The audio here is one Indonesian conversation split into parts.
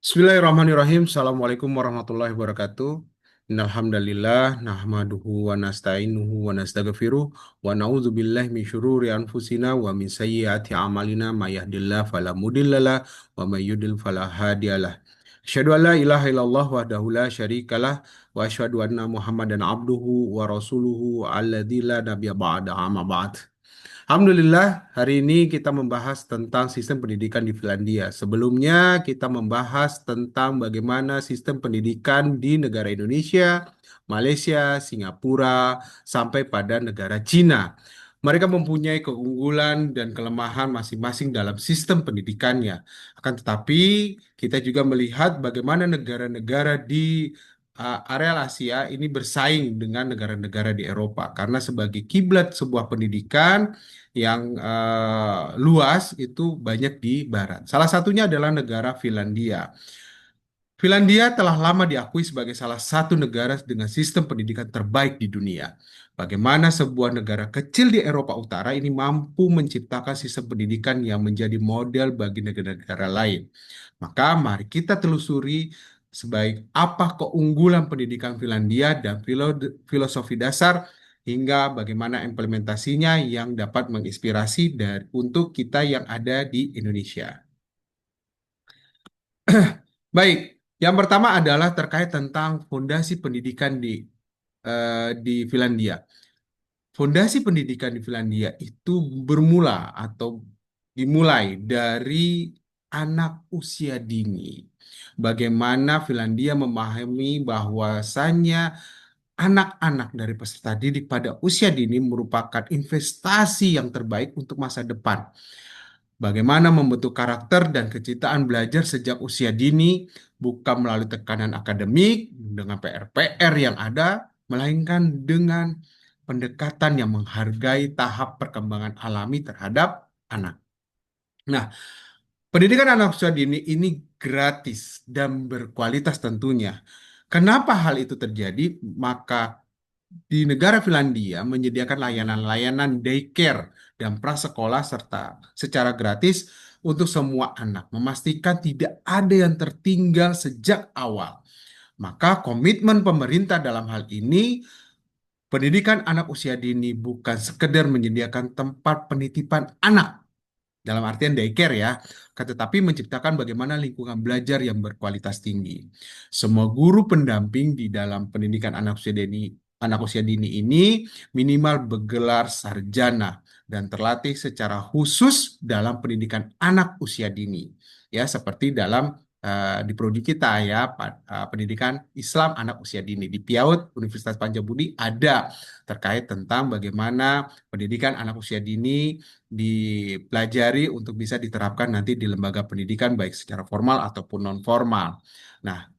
Bismillahirrahmanirrahim. Assalamualaikum warahmatullahi wabarakatuh. Innalhamdalillah nahmaduhu wa nasta'inuhu wa nastaghfiruh wa na'udzubillahi min syururi anfusina wa min sayyiati a'malina may yahdihillahu fala mudhillalah wa may yudhlil fala hadiyalah. Asyhadu an la ilaha illallah wahdahu la syarikalah wa asyhadu anna Muhammadan abduhu wa rasuluhu alladzi la nabiyya ba'da amma ba'd. Alhamdulillah, hari ini kita membahas tentang sistem pendidikan di Finlandia. Sebelumnya, kita membahas tentang bagaimana sistem pendidikan di negara Indonesia, Malaysia, Singapura, sampai pada negara Cina. Mereka mempunyai keunggulan dan kelemahan masing-masing dalam sistem pendidikannya. Akan tetapi, kita juga melihat bagaimana negara-negara di areal Asia ini bersaing dengan negara-negara di Eropa. Karena sebagai kiblat sebuah pendidikan, yang luas itu banyak di barat. Salah satunya adalah negara Finlandia. Finlandia telah lama diakui sebagai salah satu negara dengan sistem pendidikan terbaik di dunia. Bagaimana sebuah negara kecil di Eropa Utara ini mampu menciptakan sistem pendidikan yang menjadi model bagi negara-negara lain. Maka mari kita telusuri sebaik apa keunggulan pendidikan Finlandia dan filosofi dasar hingga bagaimana implementasinya yang dapat menginspirasi untuk kita yang ada di Indonesia. Baik, yang pertama adalah terkait tentang fondasi pendidikan di Finlandia. Fondasi pendidikan di Finlandia itu bermula atau dimulai dari anak usia dini. Bagaimana Finlandia memahami bahwasannya anak-anak dari peserta didik pada usia dini merupakan investasi yang terbaik untuk masa depan. Bagaimana membentuk karakter dan kecintaan belajar sejak usia dini, bukan melalui tekanan akademik dengan PR-PR yang ada, melainkan dengan pendekatan yang menghargai tahap perkembangan alami terhadap anak. Nah, pendidikan anak usia dini ini gratis dan berkualitas tentunya. Kenapa hal itu terjadi? Maka di negara Finlandia menyediakan layanan-layanan daycare dan prasekolah serta secara gratis untuk semua anak, memastikan tidak ada yang tertinggal sejak awal. Maka komitmen pemerintah dalam hal ini, pendidikan anak usia dini bukan sekedar menyediakan tempat penitipan anak, dalam artian daycare ya, tetapi menciptakan bagaimana lingkungan belajar yang berkualitas tinggi. Semua guru pendamping di dalam pendidikan anak usia dini ini minimal bergelar sarjana dan terlatih secara khusus dalam pendidikan anak usia dini. Ya, seperti dalam di prodi kita ya, pendidikan Islam anak usia dini di PIAUD Universitas Pancabudi ada terkait tentang bagaimana pendidikan anak usia dini dipelajari untuk bisa diterapkan nanti di lembaga pendidikan baik secara formal ataupun non formal. Nah,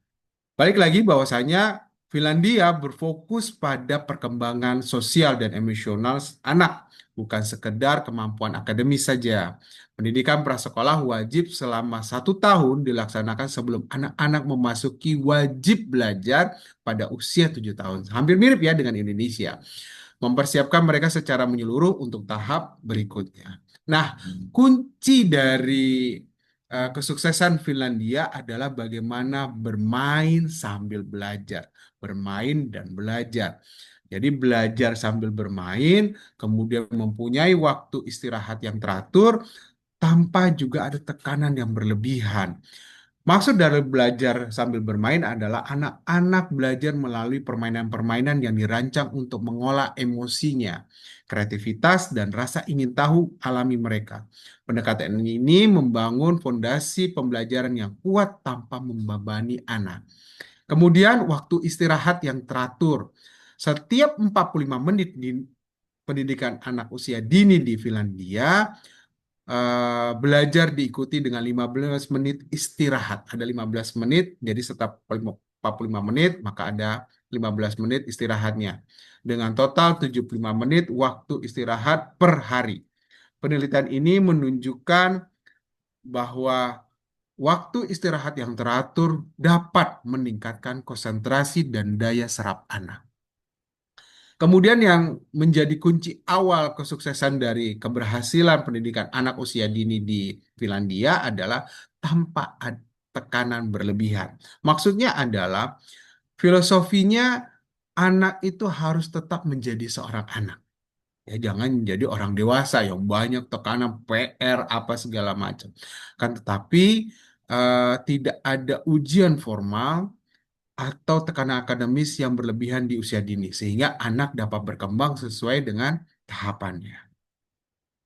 balik lagi bahwasanya Finlandia berfokus pada perkembangan sosial dan emosional anak, bukan sekedar kemampuan akademis saja. Pendidikan prasekolah wajib selama 1 tahun dilaksanakan sebelum anak-anak memasuki wajib belajar pada usia 7 tahun. Hampir mirip ya dengan Indonesia. Mempersiapkan mereka secara menyeluruh untuk tahap berikutnya. Nah, kunci dari kesuksesan Finlandia adalah bagaimana bermain sambil belajar, bermain dan belajar. Jadi belajar sambil bermain, kemudian mempunyai waktu istirahat yang teratur, tanpa juga ada tekanan yang berlebihan. Maksud dari belajar sambil bermain adalah anak-anak belajar melalui permainan-permainan yang dirancang untuk mengolah emosinya, kreativitas, dan rasa ingin tahu alami mereka. Pendekatan ini membangun fondasi pembelajaran yang kuat tanpa membebani anak. Kemudian waktu istirahat yang teratur. Setiap 45 menit di pendidikan anak usia dini di Finlandia, belajar diikuti dengan 15 menit istirahat. Ada 15 menit, jadi setiap 45 menit, maka ada 15 menit istirahatnya. Dengan total 75 menit waktu istirahat per hari. Penelitian ini menunjukkan bahwa waktu istirahat yang teratur dapat meningkatkan konsentrasi dan daya serap anak. Kemudian yang menjadi kunci awal kesuksesan dari keberhasilan pendidikan anak usia dini di Finlandia adalah tanpa tekanan berlebihan. Maksudnya adalah filosofinya anak itu harus tetap menjadi seorang anak. Ya, jangan menjadi orang dewasa yang banyak tekanan PR apa segala macam. Kan tetapi tidak ada ujian formal atau tekanan akademis yang berlebihan di usia dini sehingga anak dapat berkembang sesuai dengan tahapannya.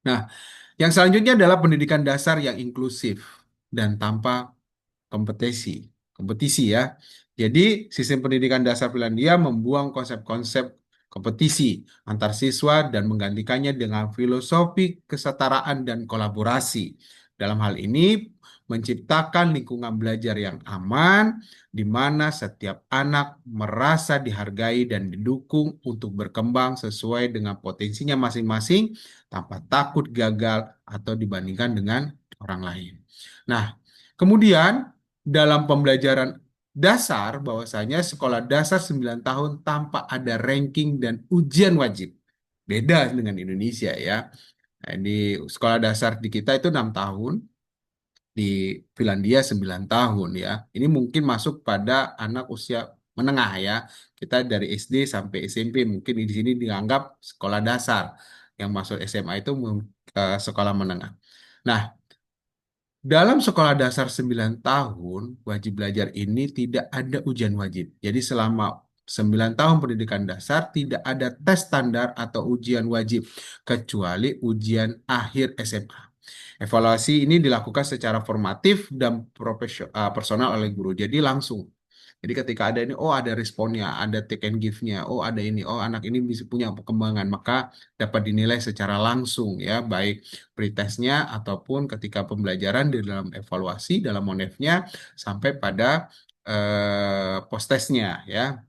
Nah, yang selanjutnya adalah pendidikan dasar yang inklusif dan tanpa kompetisi. Kompetisi ya. Jadi, sistem pendidikan dasar Finlandia membuang konsep-konsep kompetisi antar siswa dan menggantikannya dengan filosofi kesetaraan dan kolaborasi. Dalam hal ini, menciptakan lingkungan belajar yang aman, di mana setiap anak merasa dihargai dan didukung untuk berkembang sesuai dengan potensinya masing-masing, tanpa takut gagal atau dibandingkan dengan orang lain. Nah, kemudian dalam pembelajaran dasar bahwasanya sekolah dasar 9 tahun tanpa ada ranking dan ujian wajib. Beda dengan Indonesia ya. Nah, di sekolah dasar di kita itu 6 tahun, di Finlandia 9 tahun ya. Ini mungkin masuk pada anak usia menengah ya. Kita dari SD sampai SMP mungkin di sini dianggap sekolah dasar. Yang masuk SMA itu sekolah menengah. Nah, dalam sekolah dasar 9 tahun, wajib belajar ini tidak ada ujian wajib. Jadi selama 9 tahun pendidikan dasar tidak ada tes standar atau ujian wajib, kecuali ujian akhir SMA. Evaluasi ini dilakukan secara formatif dan personal oleh guru. Jadi langsung. Jadi ketika ada ini, oh ada responnya, ada take and give-nya, oh ada ini, oh anak ini bisa punya perkembangan, maka dapat dinilai secara langsung ya, baik pretestnya ataupun ketika pembelajaran di dalam evaluasi, dalam monefnya, sampai pada post-testnya ya.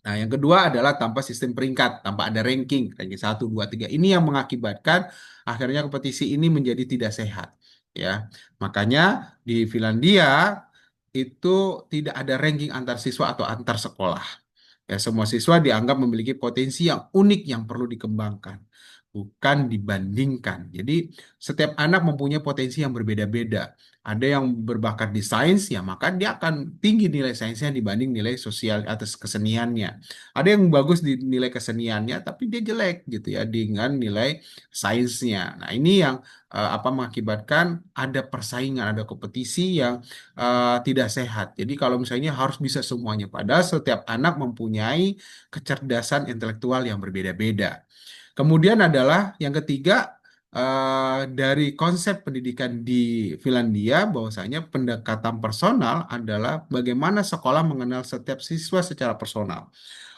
Nah, yang kedua adalah tanpa sistem peringkat, tanpa ada ranking, ranking 1, 2, 3. Ini yang mengakibatkan akhirnya kompetisi ini menjadi tidak sehat. Ya, makanya di Finlandia itu tidak ada ranking antar siswa atau antar sekolah. Ya, semua siswa dianggap memiliki potensi yang unik yang perlu dikembangkan, bukan dibandingkan. Jadi, setiap anak mempunyai potensi yang berbeda-beda. Ada yang berbakat di sains, ya maka dia akan tinggi nilai sainsnya dibanding nilai sosial atas keseniannya. Ada yang bagus di nilai keseniannya, tapi dia jelek gitu ya dengan nilai sainsnya. Nah, ini yang apa mengakibatkan ada persaingan, ada kompetisi yang tidak sehat. Jadi kalau misalnya harus bisa semuanya, padahal setiap anak mempunyai kecerdasan intelektual yang berbeda-beda. Kemudian adalah yang ketiga, dari konsep pendidikan di Finlandia bahwasanya pendekatan personal adalah bagaimana sekolah mengenal setiap siswa secara personal.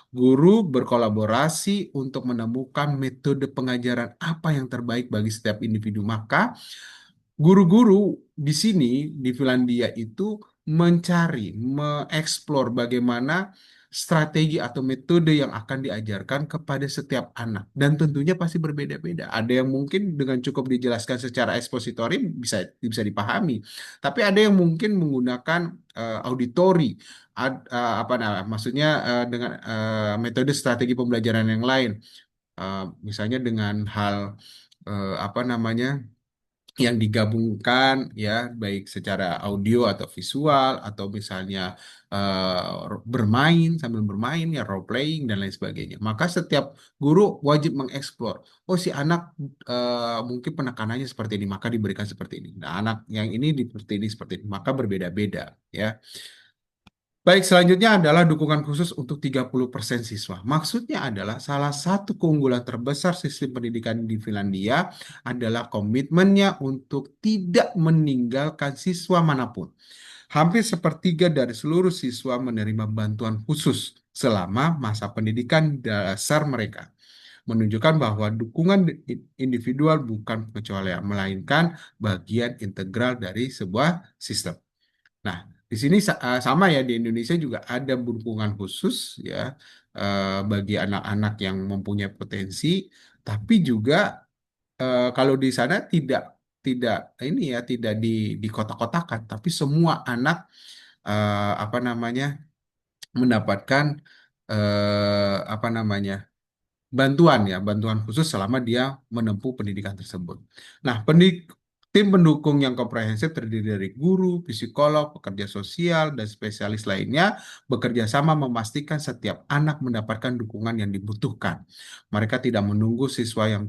Guru berkolaborasi untuk menemukan metode pengajaran apa yang terbaik bagi setiap individu. Maka guru-guru di sini di Finlandia itu mencari, mengeksplor bagaimana strategi atau metode yang akan diajarkan kepada setiap anak dan tentunya pasti berbeda-beda. Ada yang mungkin dengan cukup dijelaskan secara ekspositori bisa bisa dipahami, tapi ada yang mungkin menggunakan auditori, apa maksudnya dengan metode strategi pembelajaran yang lain. Misalnya dengan hal apa namanya yang digabungkan ya baik secara audio atau visual atau misalnya bermain sambil bermain ya role playing dan lain sebagainya. Maka setiap guru wajib mengeksplor. Oh si anak mungkin penekanannya seperti ini maka diberikan seperti ini. Nah anak yang ini seperti ini maka berbeda-beda ya. Baik, selanjutnya adalah dukungan khusus untuk 30% siswa. Maksudnya adalah salah satu keunggulan terbesar sistem pendidikan di Finlandia adalah komitmennya untuk tidak meninggalkan siswa manapun. Hampir sepertiga dari seluruh siswa menerima bantuan khusus selama masa pendidikan dasar mereka. Menunjukkan bahwa dukungan individual bukan pengecualian, melainkan bagian integral dari sebuah sistem. Nah, di sini sama ya di Indonesia juga ada dukungan khusus ya bagi anak-anak yang mempunyai potensi, tapi juga kalau di sana tidak tidak ini ya tidak di kotak-kotakan, tapi semua anak apa namanya mendapatkan apa namanya bantuan ya bantuan khusus selama dia menempuh pendidikan tersebut. Nah, Tim pendukung yang komprehensif terdiri dari guru, psikolog, pekerja sosial, dan spesialis lainnya bekerja sama memastikan setiap anak mendapatkan dukungan yang dibutuhkan. Mereka tidak menunggu siswa yang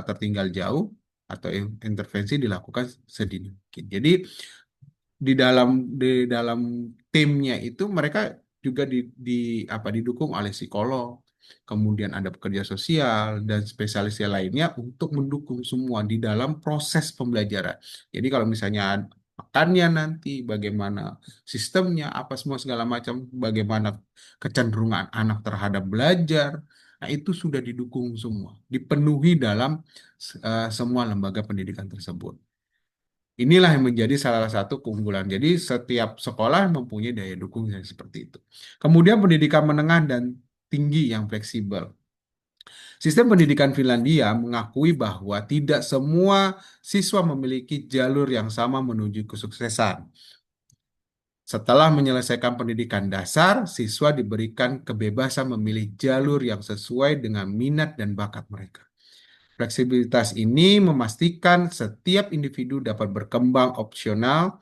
tertinggal jauh atau intervensi dilakukan sedini mungkin. Jadi di dalam timnya itu mereka juga didukung oleh psikolog, kemudian ada pekerja sosial dan spesialis yang lainnya untuk mendukung semua di dalam proses pembelajaran. Jadi kalau misalnya makannya nanti, bagaimana sistemnya, apa semua segala macam, bagaimana kecenderungan anak terhadap belajar, nah itu sudah didukung semua, dipenuhi dalam semua lembaga pendidikan tersebut. Inilah yang menjadi salah satu keunggulan. Jadi setiap sekolah mempunyai daya dukung yang seperti itu. Kemudian pendidikan menengah dan tinggi yang fleksibel. Sistem pendidikan Finlandia mengakui bahwa tidak semua siswa memiliki jalur yang sama menuju kesuksesan. Setelah menyelesaikan pendidikan dasar, siswa diberikan kebebasan memilih jalur yang sesuai dengan minat dan bakat mereka. Fleksibilitas ini memastikan setiap individu dapat berkembang optimal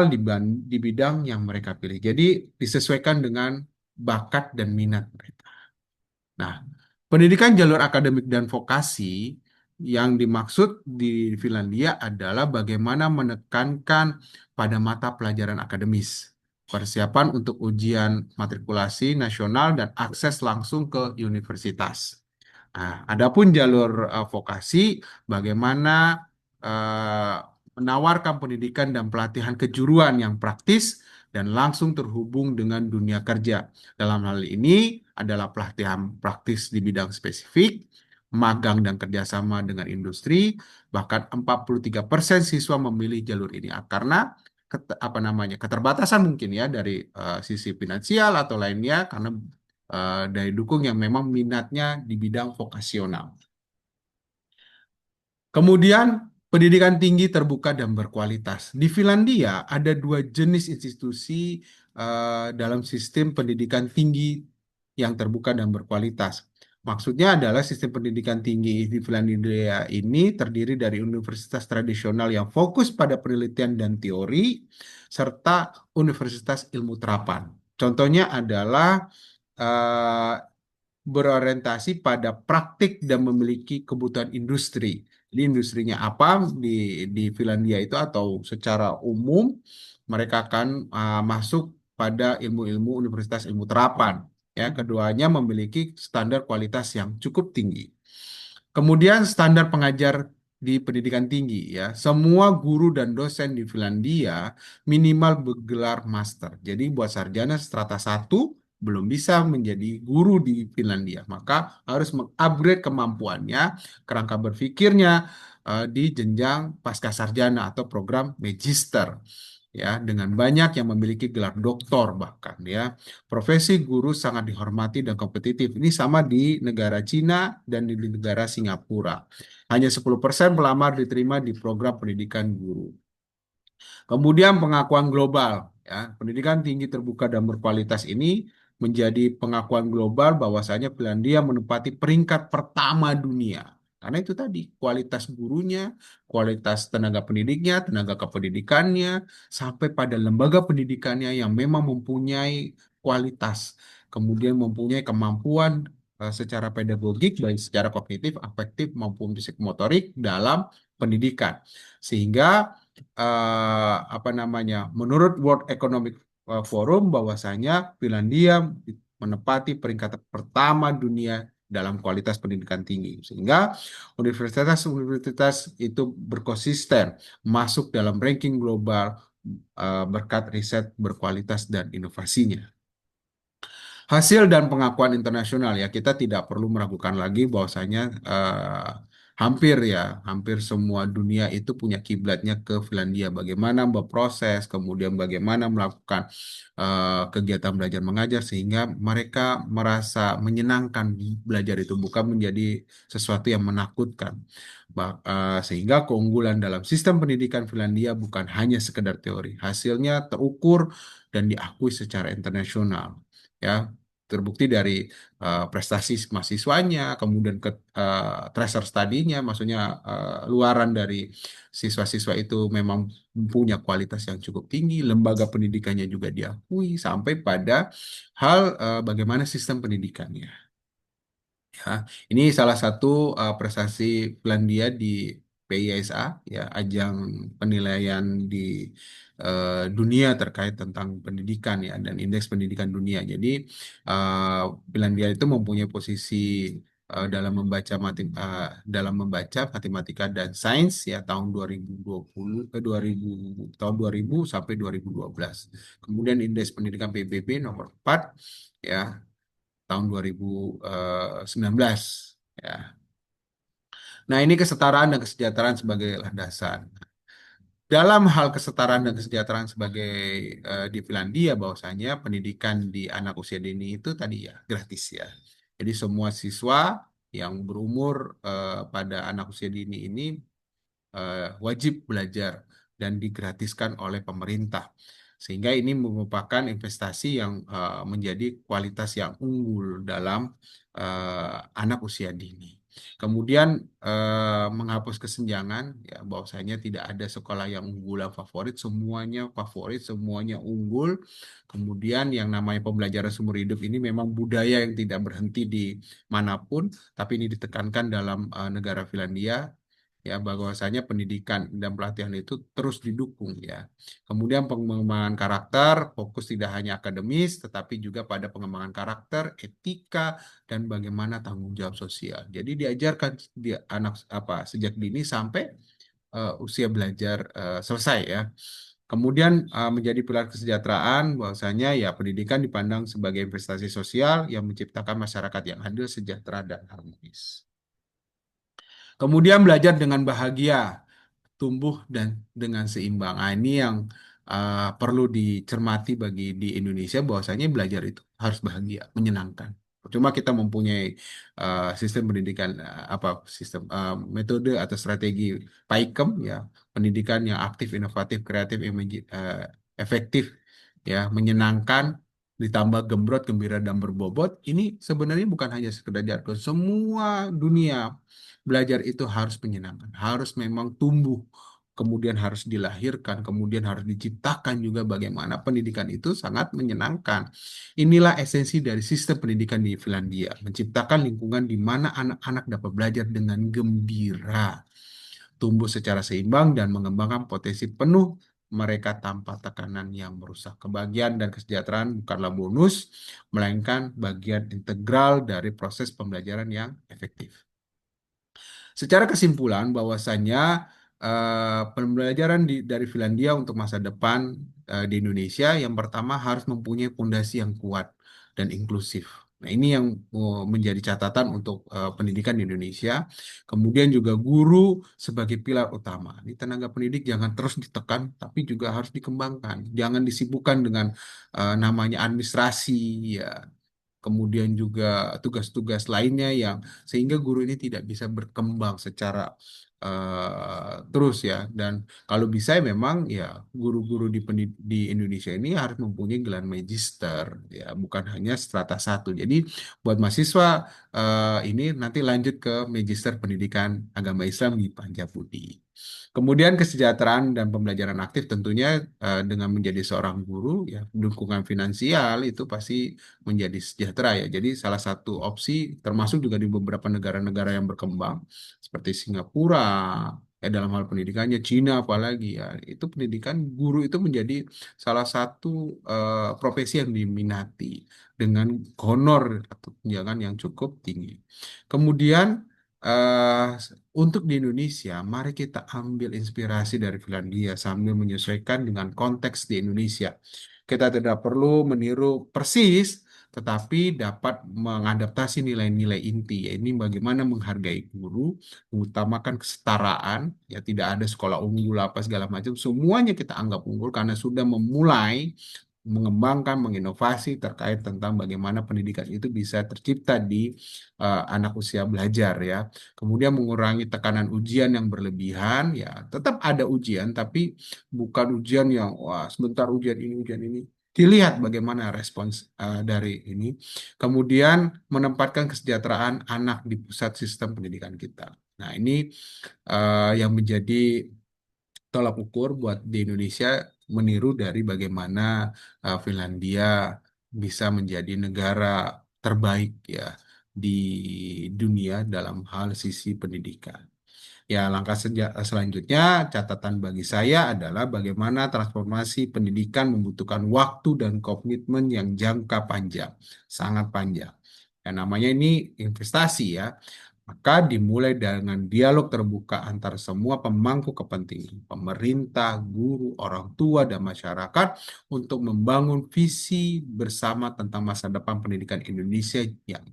di bidang yang mereka pilih. Jadi disesuaikan dengan bakat dan minat mereka. Nah, pendidikan jalur akademik dan vokasi yang dimaksud di Finlandia adalah bagaimana menekankan pada mata pelajaran akademis, persiapan untuk ujian matrikulasi nasional dan akses langsung ke universitas. Nah, adapun jalur vokasi, bagaimana eh, menawarkan pendidikan dan pelatihan kejuruan yang praktis dan langsung terhubung dengan dunia kerja. Dalam hal ini adalah pelatihan praktis di bidang spesifik, magang dan kerjasama dengan industri, bahkan 43% siswa memilih jalur ini. Karena apa namanya keterbatasan mungkin ya dari sisi finansial atau lainnya karena daya dukung yang memang minatnya di bidang vokasional. Kemudian pendidikan tinggi terbuka dan berkualitas. Di Finlandia ada dua jenis institusi dalam sistem pendidikan tinggi yang terbuka dan berkualitas. Maksudnya adalah sistem pendidikan tinggi di Finlandia ini terdiri dari universitas tradisional yang fokus pada penelitian dan teori, serta universitas ilmu terapan. Contohnya adalah eh, berorientasi pada praktik dan memiliki kebutuhan industri. Jadi industrinya apa di Finlandia itu atau secara umum mereka akan masuk pada ilmu-ilmu universitas ilmu terapan. Ya, keduanya memiliki standar kualitas yang cukup tinggi. Kemudian standar pengajar di pendidikan tinggi ya. Semua guru dan dosen di Finlandia minimal bergelar master. Jadi buat sarjana strata satu belum bisa menjadi guru di Finlandia, maka harus mengupgrade kemampuannya, kerangka berpikirnya di jenjang pasca sarjana atau program magister ya dengan banyak yang memiliki gelar doktor bahkan ya. Profesi guru sangat dihormati dan kompetitif. Ini sama di negara Cina dan di negara Singapura. Hanya 10% pelamar diterima di program pendidikan guru. Kemudian pengakuan global, ya, pendidikan tinggi terbuka dan berkualitas ini menjadi pengakuan global bahwasanya Finlandia menempati peringkat pertama dunia. Karena itu tadi kualitas gurunya, kualitas tenaga pendidiknya, tenaga kependidikannya, sampai pada lembaga pendidikannya yang memang mempunyai kualitas, kemudian mempunyai kemampuan secara pedagogik, baik secara kognitif, afektif maupun psikomotorik dalam pendidikan. Sehingga apa namanya menurut World Economic Forum bahwasanya Finlandia menempati peringkat pertama dunia dalam kualitas pendidikan tinggi sehingga universitas-universitas itu berkonsisten masuk dalam ranking global berkat riset berkualitas dan inovasinya. Hasil dan pengakuan internasional ya kita tidak perlu meragukan lagi bahwasanya hampir semua dunia itu punya kiblatnya ke Finlandia. Bagaimana berproses, kemudian bagaimana melakukan kegiatan belajar mengajar sehingga mereka merasa menyenangkan belajar itu bukan menjadi sesuatu yang menakutkan. Sehingga keunggulan dalam sistem pendidikan Finlandia bukan hanya sekedar teori, hasilnya terukur dan diakui secara internasional. Ya, terbukti dari prestasi mahasiswanya, kemudian ke tracer study-nya, maksudnya luaran dari siswa-siswa itu memang punya kualitas yang cukup tinggi, lembaga pendidikannya juga diakui, sampai pada hal bagaimana sistem pendidikannya. Ya, ini salah satu prestasi Finlandia di PISA, ya, ajang penilaian di dunia terkait tentang pendidikan, ya, dan indeks pendidikan dunia. Jadi uh, Finlandia itu mempunyai posisi dalam membaca matematika dan sains, ya, tahun 2020 tahun 2000 sampai 2012. Kemudian indeks pendidikan PBB nomor 4, ya, tahun 2019, ya. Nah, ini kesetaraan dan kesejahteraan sebagai landasan. Dalam hal kesetaraan dan kesejahteraan sebagai di Finlandia, bahwasanya pendidikan di anak usia dini itu tadi ya gratis, ya. Jadi semua siswa yang berumur pada anak usia dini ini wajib belajar dan digratiskan oleh pemerintah. Sehingga ini merupakan investasi yang menjadi kualitas yang unggul dalam anak usia dini. Kemudian menghapus kesenjangan, ya, bahwasanya tidak ada sekolah yang unggulan favorit, semuanya favorit, semuanya unggul. Kemudian yang namanya pembelajaran seumur hidup ini memang budaya yang tidak berhenti di manapun, tapi ini ditekankan dalam negara Finlandia, ya, bahwasanya pendidikan dan pelatihan itu terus didukung, ya. Kemudian pengembangan karakter fokus tidak hanya akademis tetapi juga pada pengembangan karakter, etika, dan bagaimana tanggung jawab sosial. Jadi diajarkan dia anak apa sejak dini sampai usia belajar selesai, ya. Kemudian menjadi pilar kesejahteraan, bahwasanya ya pendidikan dipandang sebagai investasi sosial yang menciptakan masyarakat yang adil, sejahtera, dan harmonis. Kemudian belajar dengan bahagia, tumbuh dan dengan seimbang. Nah, ini yang perlu dicermati bagi di Indonesia, bahwasanya belajar itu harus bahagia, menyenangkan. Cuma kita mempunyai sistem pendidikan sistem metode atau strategi PAIKEM, ya, pendidikan yang aktif, inovatif, kreatif, efektif, ya, menyenangkan, ditambah gembrot, gembira, dan berbobot. Ini sebenarnya bukan hanya sekedar jargon. Semua dunia belajar itu harus menyenangkan, harus memang tumbuh, kemudian harus dilahirkan, kemudian harus diciptakan juga bagaimana pendidikan itu sangat menyenangkan. Inilah esensi dari sistem pendidikan di Finlandia, menciptakan lingkungan di mana anak-anak dapat belajar dengan gembira, tumbuh secara seimbang, dan mengembangkan potensi penuh mereka tanpa tekanan yang merusak. Kebahagiaan dan kesejahteraan bukanlah bonus, melainkan bagian integral dari proses pembelajaran yang efektif. Secara kesimpulan, bahwasannya pembelajaran dari Finlandia untuk masa depan di Indonesia, yang pertama harus mempunyai fondasi yang kuat dan inklusif. Nah, ini yang menjadi catatan untuk pendidikan di Indonesia. Kemudian juga guru sebagai pilar utama. Di tenaga pendidik jangan terus ditekan, tapi juga harus dikembangkan. Jangan disibukkan dengan namanya administrasi, ya, kemudian juga tugas-tugas lainnya yang sehingga guru ini tidak bisa berkembang secara terus, ya. Dan kalau bisa ya memang ya guru-guru di Indonesia ini harus mempunyai gelar magister, ya, bukan hanya strata satu. Jadi buat mahasiswa ini nanti lanjut ke magister pendidikan agama Islam di Panjabudi. Kemudian kesejahteraan dan pembelajaran aktif tentunya dengan menjadi seorang guru, ya, dukungan finansial itu pasti menjadi sejahtera, ya. Jadi salah satu opsi termasuk juga di beberapa negara-negara yang berkembang seperti Singapura, ya, dalam hal pendidikannya, Cina apalagi, ya, itu pendidikan guru itu menjadi salah satu profesi yang diminati dengan honor atau tunjangan yang cukup tinggi. Kemudian eh, untuk di Indonesia, mari kita ambil inspirasi dari Finlandia sambil menyesuaikan dengan konteks di Indonesia. Kita tidak perlu meniru persis, tetapi dapat mengadaptasi nilai-nilai inti, yaitu bagaimana menghargai guru, mengutamakan kesetaraan, ya, tidak ada sekolah unggul apa segala macam, semuanya kita anggap unggul karena sudah memulai mengembangkan, menginovasi terkait tentang bagaimana pendidikan itu bisa tercipta di anak usia belajar, ya. Kemudian mengurangi tekanan ujian yang berlebihan, ya, tetap ada ujian tapi bukan ujian yang wah sebentar ujian ini ujian ini. Dilihat bagaimana respons dari ini. Kemudian menempatkan kesejahteraan anak di pusat sistem pendidikan kita. Nah, ini yang menjadi tolak ukur buat di Indonesia, meniru dari bagaimana Finlandia bisa menjadi negara terbaik ya di dunia dalam hal sisi pendidikan. Ya, langkah selanjutnya, catatan bagi saya adalah bagaimana transformasi pendidikan membutuhkan waktu dan komitmen yang jangka panjang, sangat panjang. Dan namanya ini investasi ya. Maka dimulai dengan dialog terbuka antara semua pemangku kepentingan, pemerintah, guru, orang tua, dan masyarakat untuk membangun visi bersama tentang masa depan pendidikan Indonesia yang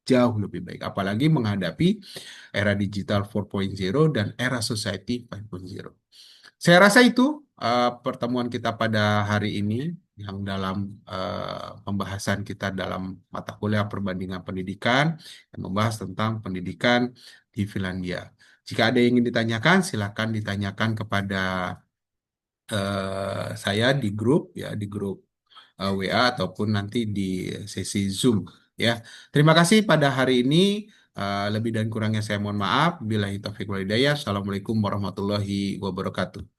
jauh lebih baik. Apalagi menghadapi era digital 4.0 dan era society 5.0. Saya rasa itu pertemuan kita pada hari ini yang dalam pembahasan kita dalam mata kuliah perbandingan pendidikan yang membahas tentang pendidikan di Finlandia. Jika ada yang ingin ditanyakan, silakan ditanyakan kepada saya di grup ya, di grup WA ataupun nanti di sesi Zoom ya. Terima kasih pada hari ini. Lebih dan kurangnya saya mohon maaf. Billahi taufiq wal hidayah. Assalamualaikum warahmatullahi wabarakatuh.